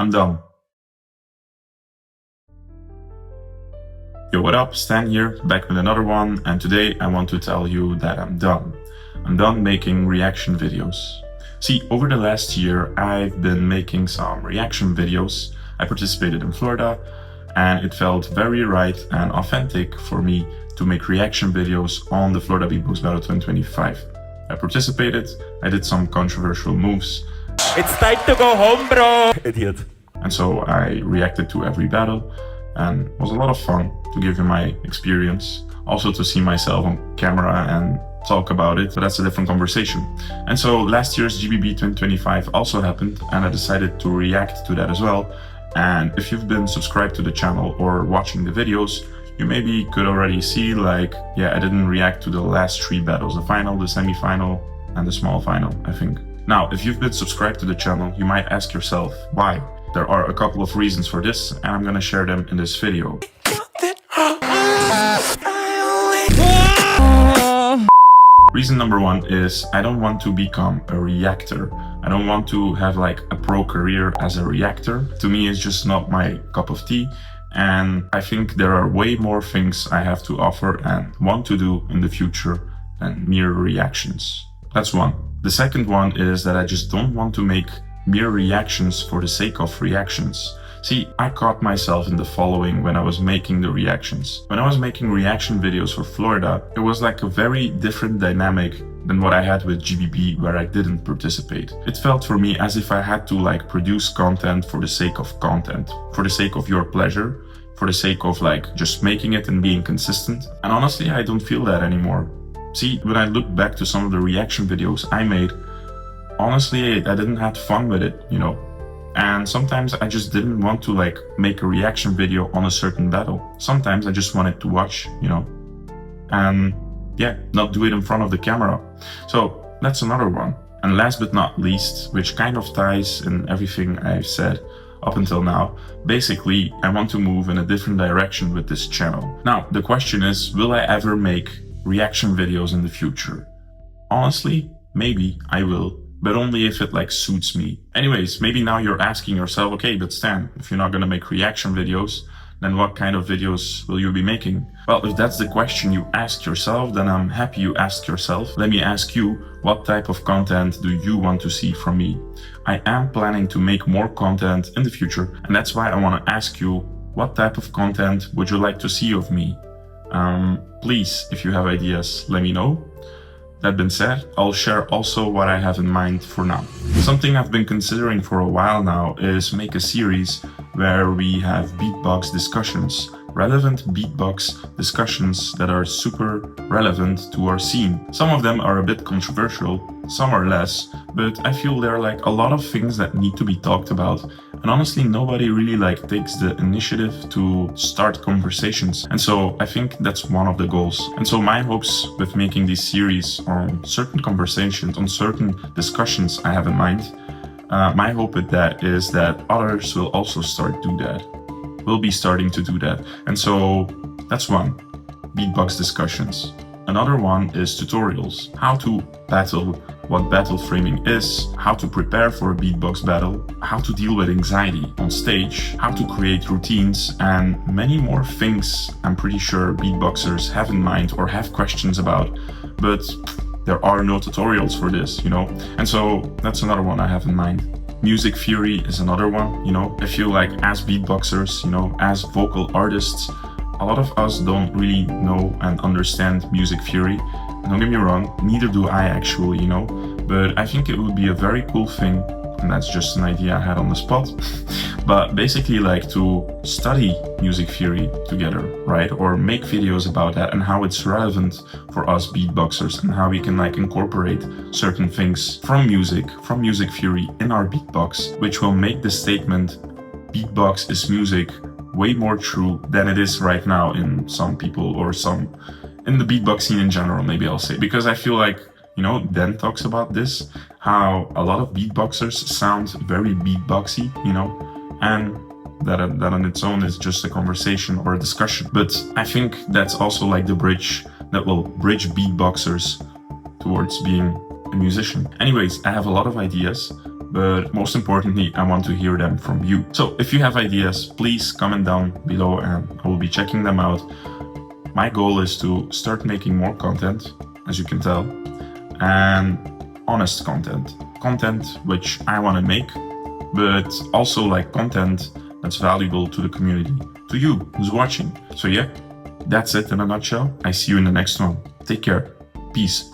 I'm done. Yo, what up? Stan here, back with another one, and today I want to tell you that I'm done. I'm done making reaction videos. See, over the last year, I've been making some reaction videos. I participated in Florida, and it felt very right and authentic for me to make reaction videos on the Florida Beatbox Battle 2025. I participated, I did some controversial moves. It's time to go home, bro! Idiot. And so I reacted to every battle, and it was a lot of fun to give you my experience. Also to see myself on camera and talk about it, but that's a different conversation. And so last year's GBB Twin25 also happened, and I decided to react to that as well. And if you've been subscribed to the channel or watching the videos, you maybe could already see like, yeah, I didn't react to the last 3 battles, the final, the semi-final, and the small final, I think. Now, if you've been subscribed to the channel, you might ask yourself, why? There are a couple of reasons for this, and I'm gonna share them in this video. Reason number 1 is I don't want to become a reactor. I don't want to have like a pro career as a reactor. To me, it's just not my cup of tea. And I think there are way more things I have to offer and want to do in the future than mere reactions. That's one. The second one is that I just don't want to make mere reactions for the sake of reactions. See, I caught myself in the following when I was making the reactions. When I was making reaction videos for Florida, it was like a very different dynamic than what I had with GBB, where I didn't participate. It felt for me as if I had to like produce content for the sake of content, for the sake of your pleasure, for the sake of like just making it and being consistent. And honestly, I don't feel that anymore. See, when I look back to some of the reaction videos I made, honestly, I didn't have fun with it, you know? And sometimes I just didn't want to like make a reaction video on a certain battle. Sometimes I just wanted to watch, you know, and yeah, not do it in front of the camera. So that's another one. And last but not least, which kind of ties in everything I've said up until now, basically I want to move in a different direction with this channel. Now, the question is, will I ever make reaction videos in the future? Honestly, maybe I will, but only if it like suits me. Anyways, maybe now you're asking yourself, okay, but Stan, if you're not gonna make reaction videos, then what kind of videos will you be making? Well, if that's the question you ask yourself, then I'm happy you asked yourself. Let me ask you, what type of content do you want to see from me? I am planning to make more content in the future, and that's why I want to ask you, what type of content would you like to see of me? Please, if you have ideas, let me know. That being said, I'll share also what I have in mind for now. Something I've been considering for a while now is make a series where we have beatbox discussions, relevant beatbox discussions that are super relevant to our scene. Some of them are a bit controversial, some are less, but I feel there are like a lot of things that need to be talked about. And honestly, nobody really like takes the initiative to start conversations. And so I think that's one of the goals. And so my hopes with making this series on certain conversations, on certain discussions I have in mind, my hope with that is that others will also start do that. We'll be starting to do that. And so that's one, beatbox discussions. Another one is tutorials, how to battle, what battle framing is, how to prepare for a beatbox battle, how to deal with anxiety on stage, how to create routines, and many more things I'm pretty sure beatboxers have in mind or have questions about, but there are no tutorials for this, you know? And so that's another one I have in mind. Music theory is another one, you know? I feel like as beatboxers, you know, as vocal artists, a lot of us don't really know and understand music theory. Don't get me wrong, neither do I actually, you know? But I think it would be a very cool thing, and that's just an idea I had on the spot, but basically like to study music theory together, right? Or make videos about that and how it's relevant for us beatboxers and how we can like incorporate certain things from music theory in our beatbox, which will make the statement beatbox is music way more true than it is right now in some people or some in the beatbox scene in general, maybe I'll say, because I feel like, you know, Dan talks about this, how a lot of beatboxers sound very beatboxy, you know, and that on its own is just a conversation or a discussion. But I think that's also like the bridge that will bridge beatboxers towards being a musician. Anyways, I have a lot of ideas, but most importantly, I want to hear them from you. So if you have ideas, please comment down below and I will be checking them out. My goal is to start making more content, as you can tell, and honest content. Content which I want to make, but also like content that's valuable to the community, to you who's watching. So yeah, that's it in a nutshell. I see you in the next one. Take care. Peace.